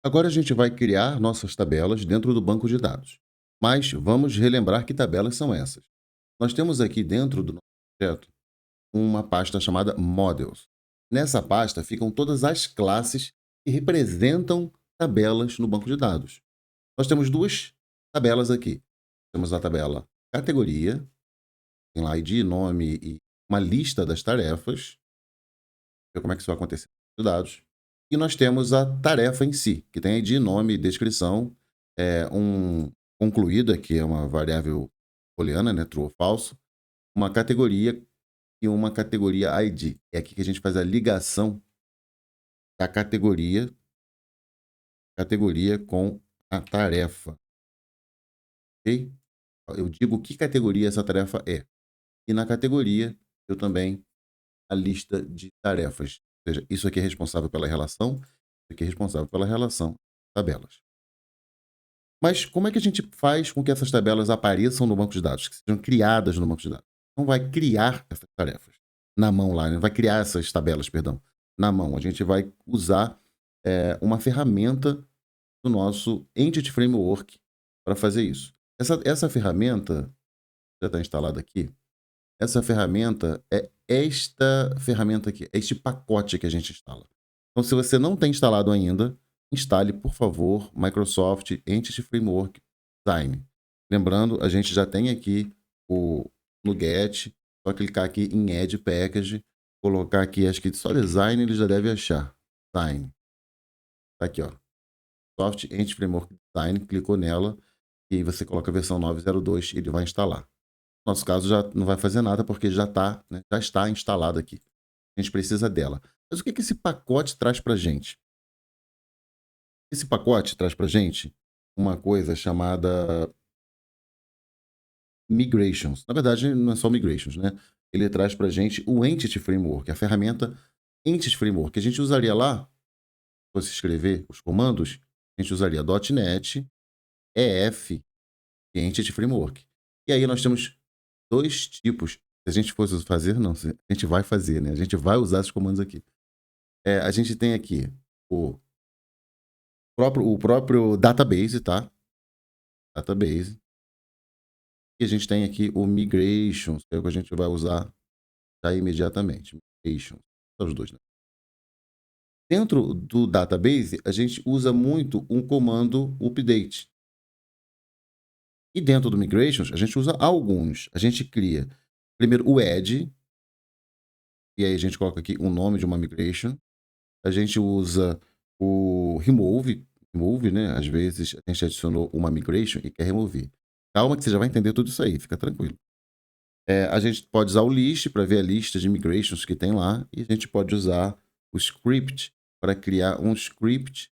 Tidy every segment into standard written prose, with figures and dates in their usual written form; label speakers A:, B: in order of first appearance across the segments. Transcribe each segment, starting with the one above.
A: Agora a gente vai criar nossas tabelas dentro do banco de dados. Mas vamos relembrar que tabelas são essas. Nós temos aqui dentro do nosso projeto uma pasta chamada Models. Nessa pasta ficam todas as classes que representam tabelas no banco de dados. Nós temos duas tabelas aqui. Temos a tabela categoria, tem lá ID, nome e uma lista das tarefas. Ver como é que isso vai acontecer no banco de dados. E nós temos a tarefa em si, que tem ID, nome, descrição, um concluída, que é uma variável booleana, né, true ou falso, uma categoria e uma categoria ID. É aqui que a gente faz a ligação da categoria com a tarefa, ok? Eu digo que categoria essa tarefa é. E na categoria eu também a lista de tarefas. Ou seja, isso aqui é responsável pela relação, isso aqui é responsável pela relação tabelas. Mas como é que a gente faz com que essas tabelas apareçam no banco de dados, que sejam criadas no banco de dados? Não vai criar essas tarefas na mão lá, não vai criar essas tabelas, perdão, na mão. A gente vai usar uma ferramenta do nosso Entity Framework para fazer isso. Essa ferramenta já está instalada aqui. Essa ferramenta é esta ferramenta aqui, é este pacote que a gente instala. Então, se você não tem instalado ainda, instale, por favor, Microsoft Entity Framework Design. Lembrando, a gente já tem aqui o NuGet, só clicar aqui em Add Package, colocar aqui, acho que só Design ele já deve achar. Design. Tá aqui, ó. Microsoft Entity Framework Design, clicou nela e você coloca a versão 9.02 e ele vai instalar. No nosso caso já não vai fazer nada porque já está, né, já está instalado aqui. A gente precisa dela. Mas o que esse pacote traz para a gente? Esse pacote traz para a gente uma coisa chamada Migrations. Na verdade, não é só Migrations, né? Ele traz para a gente o Entity Framework, a ferramenta Entity Framework, que a gente usaria lá, se fosse escrever os comandos, a gente usaria .NET, EF e Entity Framework. E aí nós temos dois tipos. Se a gente fosse fazer, não, a gente vai fazer, né? A gente vai usar esses comandos aqui. A gente tem aqui o próprio database, tá? Database. E a gente tem aqui o migrations, que é o que a gente vai usar já imediatamente. Migrations. São os dois, né? Dentro do database, a gente usa muito um comando update. E dentro do migrations, a gente usa alguns. A gente cria primeiro o add, e aí a gente coloca aqui o nome de uma migration. A gente usa o remove, né? Às vezes a gente adicionou uma migration e quer remover. Calma que você já vai entender tudo isso aí, fica tranquilo. A gente pode usar o list para ver a lista de migrations que tem lá, e a gente pode usar o script para criar um script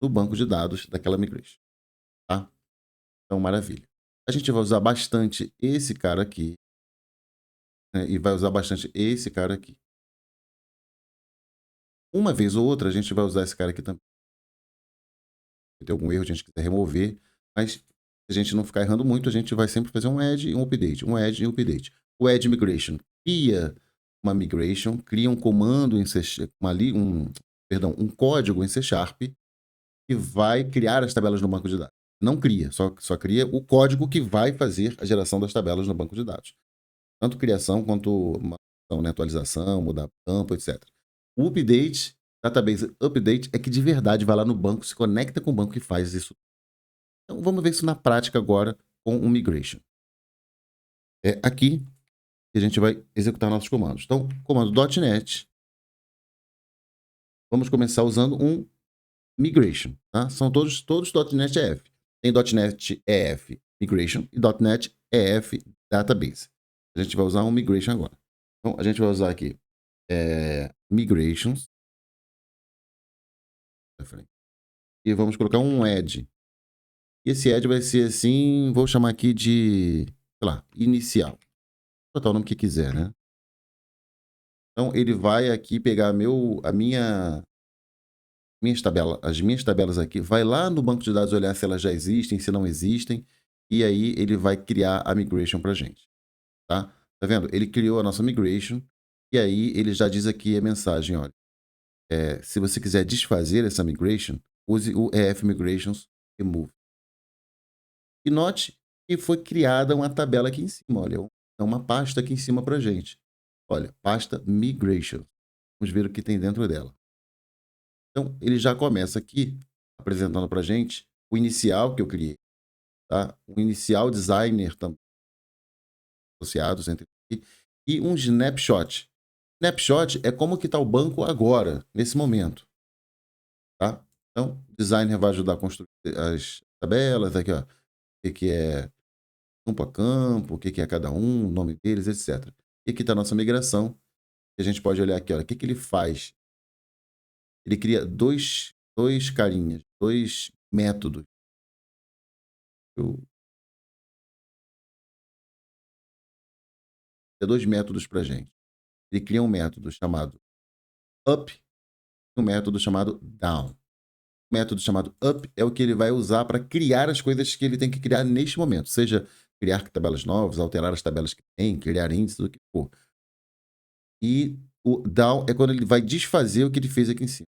A: no banco de dados daquela migration, tá? Então, maravilha. A gente vai usar bastante esse cara aqui, né? E vai usar bastante esse cara aqui. Uma vez ou outra, a gente vai usar esse cara aqui também. Se tem algum erro, a gente quiser remover, mas se a gente não ficar errando muito, a gente vai sempre fazer um add e um update, um add e um update. O add migration cria uma migration, cria um comando em C, um código em C Sharp que vai criar as tabelas no banco de dados. Não cria, só cria o código que vai fazer a geração das tabelas no banco de dados. Tanto criação quanto né, atualização, mudar campo, etc. O update, database update, é que de verdade vai lá no banco, se conecta com o banco e faz isso. Então vamos ver isso na prática agora com o migration. É aqui que a gente vai executar nossos comandos. Então, comando .NET, vamos começar usando um migration, tá? São todos .NET EF. Tem .NET EF migration e .NET EF database. A gente vai usar um migration agora. Então, a gente vai usar aqui migrations. E vamos colocar um add. E esse add vai ser assim, vou chamar aqui de, sei lá, inicial. Vou botar o nome que quiser, né? Então, ele vai aqui pegar as minhas tabelas aqui, vai lá no banco de dados olhar se elas já existem, se não existem, e aí ele vai criar a migration pra gente, tá? Tá vendo? Ele criou a nossa migration, e aí ele já diz aqui a mensagem, olha, se você quiser desfazer essa migration, use o EF Migrations Remove. E note que foi criada uma tabela aqui em cima, olha, é uma pasta aqui em cima para gente. Olha, pasta Migration. Vamos ver o que tem dentro dela. Então, ele já começa aqui apresentando para gente o inicial que eu criei, tá? O inicial designer também associados entre aqui, e um snapshot. Snapshot é como que está o banco agora, nesse momento, tá? Então, o designer vai ajudar a construir as tabelas, aqui, ó, o que é campo a campo, o que é cada um, o nome deles, etc. E aqui está a nossa migração, que a gente pode olhar aqui, olha, o que ele faz? Ele cria dois carinhas, dois métodos. Eu, dois métodos para gente. Ele cria um método chamado up e um método chamado down. O método chamado up é o que ele vai usar para criar as coisas que ele tem que criar neste momento, seja criar tabelas novas, alterar as tabelas que tem, criar índices, o que for. E o down é quando ele vai desfazer o que ele fez aqui em cima.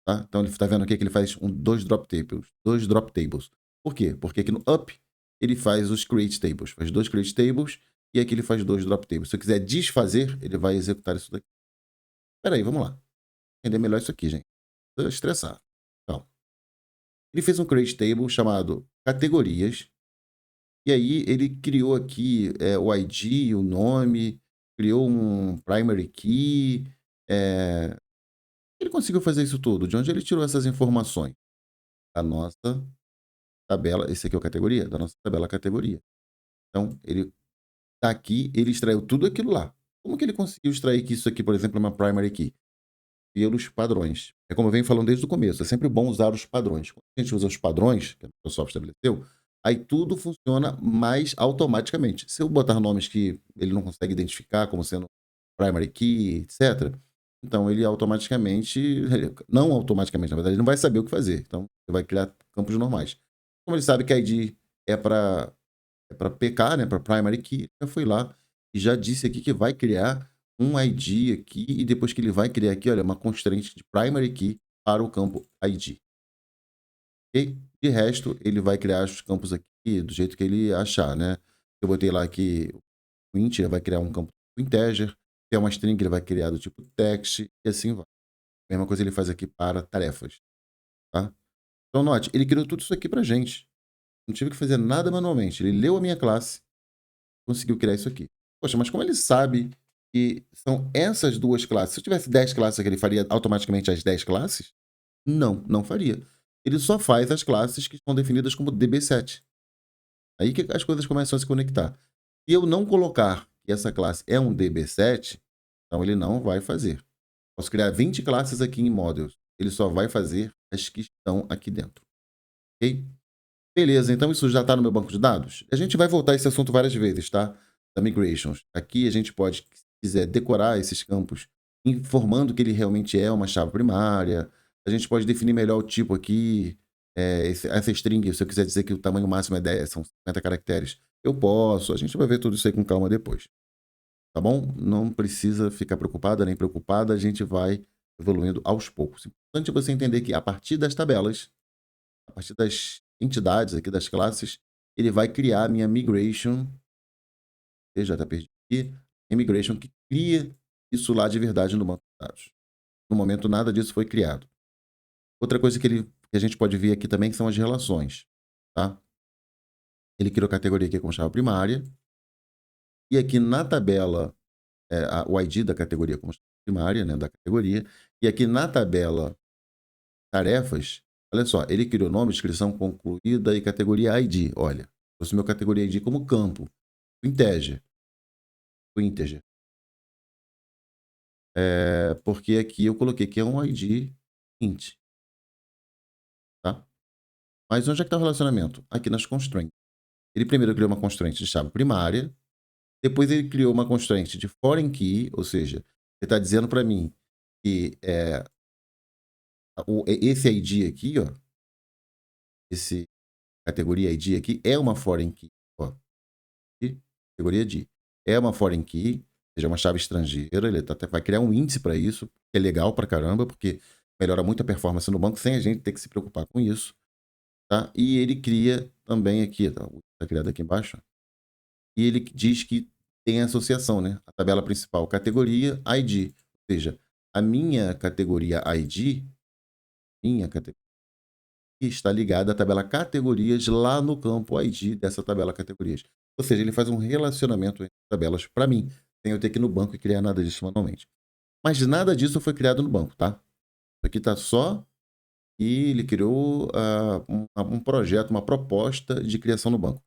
A: Tá? Então ele está vendo aqui que ele faz dois drop tables. Dois drop tables. Por quê? Porque aqui no up ele faz os create tables. Faz dois create tables e aqui ele faz dois drop tables. Se eu quiser desfazer, ele vai executar isso daqui. Espera aí, vamos lá. Entender melhor isso aqui, gente. Estou estressado. Então, ele fez um create table chamado categorias. E aí ele criou aqui o ID, o nome, criou um primary key. Ele conseguiu fazer isso tudo. De onde ele tirou essas informações? Da nossa tabela. Esse aqui é a categoria, da nossa tabela categoria. Então, ele tá aqui, ele extraiu tudo aquilo lá. Como que ele conseguiu extrair que isso aqui, por exemplo, é uma primary key? Pelos padrões. É como eu venho falando desde o começo, é sempre bom usar os padrões. Quando a gente usa os padrões, que a Microsoft estabeleceu, aí tudo funciona mais automaticamente. Se eu botar nomes que ele não consegue identificar como sendo primary key, etc., então ele automaticamente, não automaticamente, na verdade, ele não vai saber o que fazer. Então, ele vai criar campos normais. Como ele sabe que a ID é para PK, né, para primary key, eu fui lá e já disse aqui que vai criar um ID aqui e depois que ele vai criar aqui, olha, uma constraint de primary key para o campo ID. Ok? De resto, ele vai criar os campos aqui do jeito que ele achar, né? Eu botei lá que o int vai criar um campo integer, que é uma string, ele vai criar do tipo text e assim vai. Mesma coisa ele faz aqui para tarefas, tá? Então, note, ele criou tudo isso aqui para gente. Não tive que fazer nada manualmente. Ele leu a minha classe, conseguiu criar isso aqui. Poxa, mas como ele sabe que são essas duas classes? Se eu tivesse 10 classes aqui, ele faria automaticamente as 10 classes? Não, não faria. Ele só faz as classes que estão definidas como DB7. Aí que as coisas começam a se conectar. Se eu não colocar que essa classe é um DB7, então ele não vai fazer. Posso criar 20 classes aqui em Models. Ele só vai fazer as que estão aqui dentro. Ok? Beleza, então isso já está no meu banco de dados? A gente vai voltar a esse assunto várias vezes, tá? Da migrations. Aqui a gente pode, se quiser, decorar esses campos, informando que ele realmente é uma chave primária. A gente pode definir melhor o tipo aqui. Essa string, se eu quiser dizer que o tamanho máximo é 10, são 50 caracteres, eu posso. A gente vai ver tudo isso aí com calma depois. Tá bom? Não precisa ficar preocupada nem preocupada, a gente vai evoluindo aos poucos. Importante você entender que a partir das tabelas, a partir das entidades aqui das classes, ele vai criar a minha migration, já está perdido aqui, migration que cria isso lá de verdade no banco de dados. No momento, nada disso foi criado. Outra coisa que a gente pode ver aqui também são as relações. Tá? Ele criou a categoria aqui com chave primária, e aqui na tabela, o ID da categoria como chave primária, né, da categoria, e aqui na tabela tarefas, olha só, ele criou nome, descrição concluída e categoria ID. Olha, trouxe meu categoria ID como campo, o integer. O integer. Porque aqui eu coloquei que é um ID int. Tá? Mas onde é que está o relacionamento? Aqui nas constraints. Ele primeiro criou uma constraint de chave primária, depois ele criou uma constraint de foreign key, ou seja, ele está dizendo para mim que esse ID aqui, ó, esse categoria ID aqui é uma foreign key. Ó, categoria ID. É uma foreign key, ou seja, uma chave estrangeira. Ele vai criar um índice para isso, que é legal para caramba, porque melhora muito a performance no banco sem a gente ter que se preocupar com isso, tá? E ele cria também aqui, tá criado aqui embaixo, e ele diz que tem associação, né? A tabela principal, categoria, ID. Ou seja, a minha categoria ID, minha categoria, está ligada à tabela categorias lá no campo ID dessa tabela categorias. Ou seja, ele faz um relacionamento entre tabelas para mim, sem eu ter que ir no banco e criar nada disso manualmente. Mas nada disso foi criado no banco, tá? Isso aqui tá só e ele criou um projeto, uma proposta de criação no banco.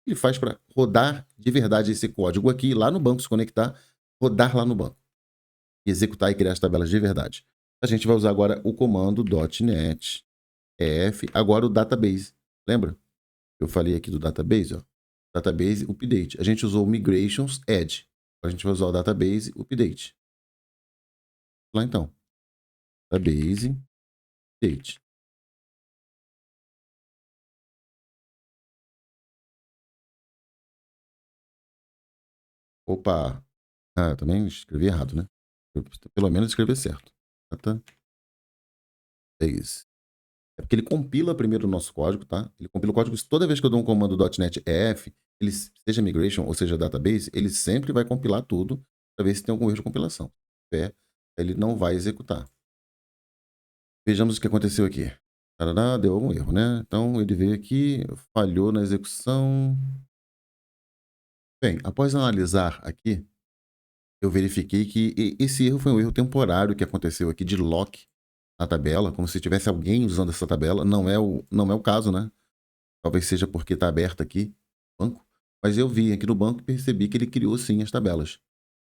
A: Ele faz para rodar de verdade esse código aqui, lá no banco, se conectar, rodar lá no banco, executar e criar as tabelas de verdade. A gente vai usar agora o comando .NET EF, agora o database. Lembra? Eu falei aqui do database, ó. Database update. A gente usou o migrations add. Agora a gente vai usar o database update. Lá então. Database update. Opa! Ah, também escrevi errado, né? Pelo menos escrever certo. Database. É porque ele compila primeiro o nosso código, tá? Ele compila o código. Toda vez que eu dou um comando .NET EF, ele, seja migration ou seja database, ele sempre vai compilar tudo para ver se tem algum erro de compilação. Ele não vai executar. Vejamos o que aconteceu aqui. Tarará, deu algum erro, né? Então ele veio aqui, falhou na execução. Bem, após analisar aqui, eu verifiquei que esse erro foi um erro temporário que aconteceu aqui de lock na tabela, como se tivesse alguém usando essa tabela. Não é o caso, né? Talvez seja porque está aberto aqui o banco. Mas eu vi aqui no banco e percebi que ele criou sim as tabelas.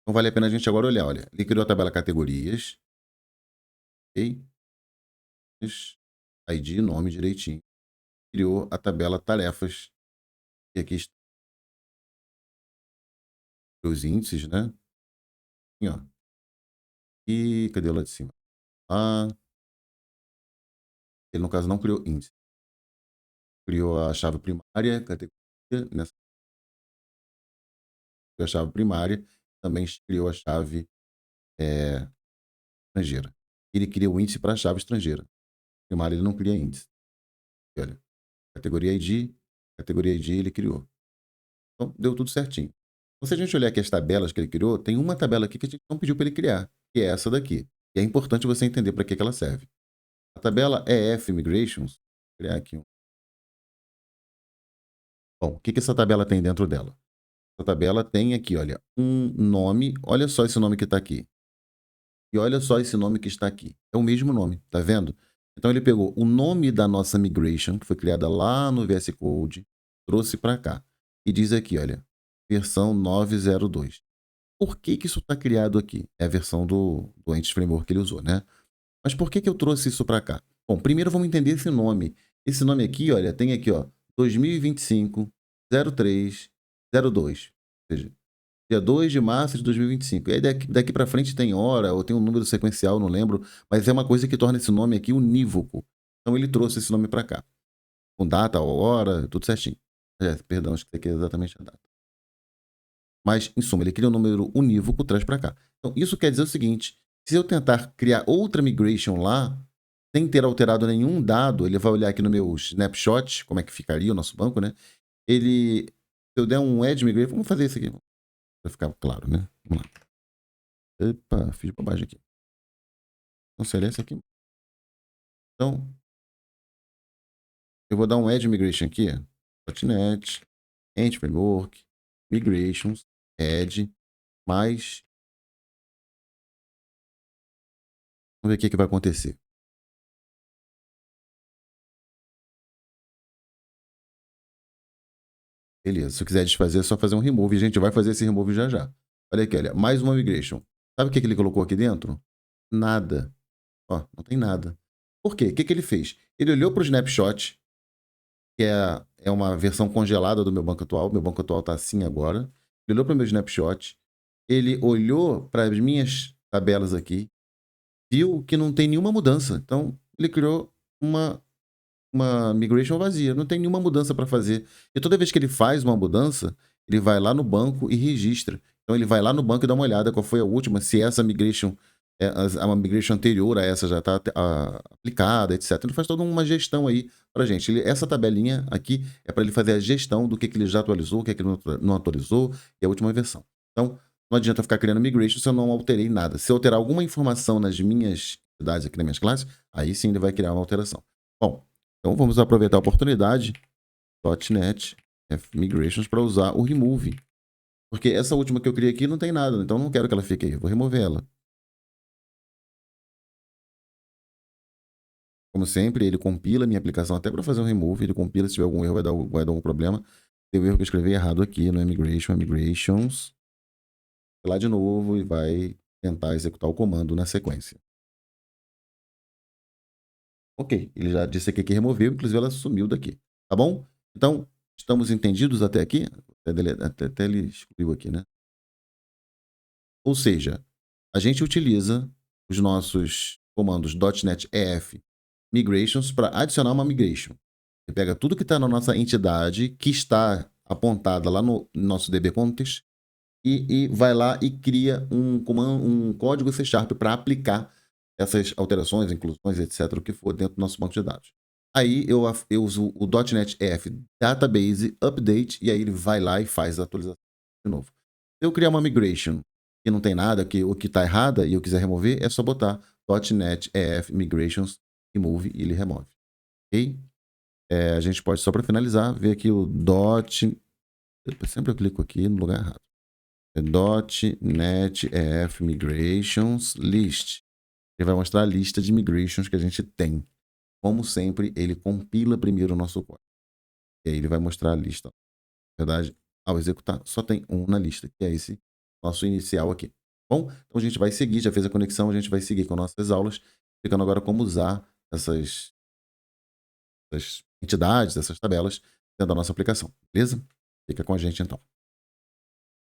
A: Então vale a pena a gente agora olhar. Olha, ele criou a tabela categorias. Ok? ID, nome direitinho. Criou a tabela tarefas. E aqui estão os índices, né? Aqui, ó. E cadê lá de cima? Ah, ele no caso não criou índice. Criou a chave primária, categoria, nessa a chave primária, também criou a chave estrangeira. Ele cria o índice para a chave estrangeira. Primária ele não cria índice. E olha, categoria ID ele criou. Então, deu tudo certinho. Então, se a gente olhar aqui as tabelas que ele criou, tem uma tabela aqui que a gente não pediu para ele criar, que é essa daqui. E é importante você entender para que ela serve. A tabela EF Migrations, vou criar aqui um. Bom, o que essa tabela tem dentro dela? Essa tabela tem aqui, olha, um nome. Olha só esse nome que está aqui. E olha só esse nome que está aqui. É o mesmo nome, tá vendo? Então ele pegou o nome da nossa migration, que foi criada lá no VS Code, trouxe para cá. E diz aqui, olha, versão 902. Por que isso está criado aqui? É a versão do Entity Framework que ele usou, né? Mas por que eu trouxe isso para cá? Bom, primeiro vamos entender esse nome. Esse nome aqui, olha, tem aqui, ó, 2025 03 02. Ou seja, dia 2 de março de 2025. E aí daqui para frente tem hora, ou tem um número sequencial, não lembro, mas é uma coisa que torna esse nome aqui unívoco. Então ele trouxe esse nome para cá. Com data, hora, tudo certinho. Perdão, acho que isso aqui é exatamente a data. Mas, em suma, ele cria um número unívoco, traz para cá. Então, isso quer dizer o seguinte: se eu tentar criar outra migration lá, sem ter alterado nenhum dado, ele vai olhar aqui no meu snapshot, como é que ficaria o nosso banco, né? Se eu der um add migration, vamos fazer isso aqui, para ficar claro, né? Vamos lá. Epa, fiz bobagem aqui. Então, seleciona aqui. Então, eu vou dar um add migration aqui, .NET, Entity Framework, Migrations, add, mais. Vamos ver o que vai acontecer. Beleza, se eu quiser desfazer, é só fazer um remove. E a gente vai fazer esse remove já já. Olha aqui, olha, mais uma migration. Sabe o que ele colocou aqui dentro? Nada. Ó, não tem nada. Por quê? O que ele fez? Ele olhou para o snapshot, que é uma versão congelada do meu banco atual. Meu banco atual está assim agora. Ele olhou para o meu snapshot. Ele olhou para as minhas tabelas aqui. Viu que não tem nenhuma mudança. Então, ele criou uma migration vazia, não tem nenhuma mudança para fazer. E toda vez que ele faz uma mudança, ele vai lá no banco e registra. Então ele vai lá no banco e dá uma olhada qual foi a última, se essa migration a migration anterior a essa já está aplicada, etc. Ele faz toda uma gestão aí para a gente. Essa tabelinha aqui é para ele fazer a gestão do que ele já atualizou, o que ele não atualizou e a última versão. Então, não adianta ficar criando migration se eu não alterei nada. Se eu alterar alguma informação nas minhas unidades aqui nas minhas classes, aí sim ele vai criar uma alteração. Bom, então vamos aproveitar a oportunidade .NET Migrations para usar o remove. Porque essa última que eu criei aqui não tem nada, então não quero que ela fique aí. Eu vou remover ela. Como sempre, ele compila a minha aplicação até para fazer um remove. Ele compila, se tiver algum erro, vai dar algum problema. Tem um erro que eu escrevi errado aqui no migrations. Vai lá de novo e vai tentar executar o comando na sequência. Ok, ele já disse aqui que removeu, inclusive ela sumiu daqui. Tá bom? Então, estamos entendidos até aqui? Até ele excluiu aqui, né? Ou seja, a gente utiliza os nossos comandos .NET EF Migrations para adicionar uma migration. Você pega tudo que está na nossa entidade, que está apontada lá no nosso DB Context, e vai lá e cria um código C# para aplicar essas alterações, inclusões, etc., o que for dentro do nosso banco de dados. Aí eu uso o .NET EF Database Update, e aí ele vai lá e faz a atualização de novo. Se eu criar uma migration que não tem nada, o que está errada, e eu quiser remover, é só botar .NET EF Migrations Remove e ele remove. Ok? A gente pode, só para finalizar, ver aqui o sempre eu clico aqui no lugar errado. .NET EF Migrations List. Ele vai mostrar a lista de migrations que a gente tem. Como sempre, ele compila primeiro o nosso código. E aí ele vai mostrar a lista. Na verdade, ao executar, só tem um na lista, que é esse nosso inicial aqui. Bom, então a gente vai seguir, já fez a conexão, a gente vai seguir com nossas aulas, explicando agora como usar essas entidades, essas tabelas dentro da nossa aplicação. Beleza? Fica com a gente então.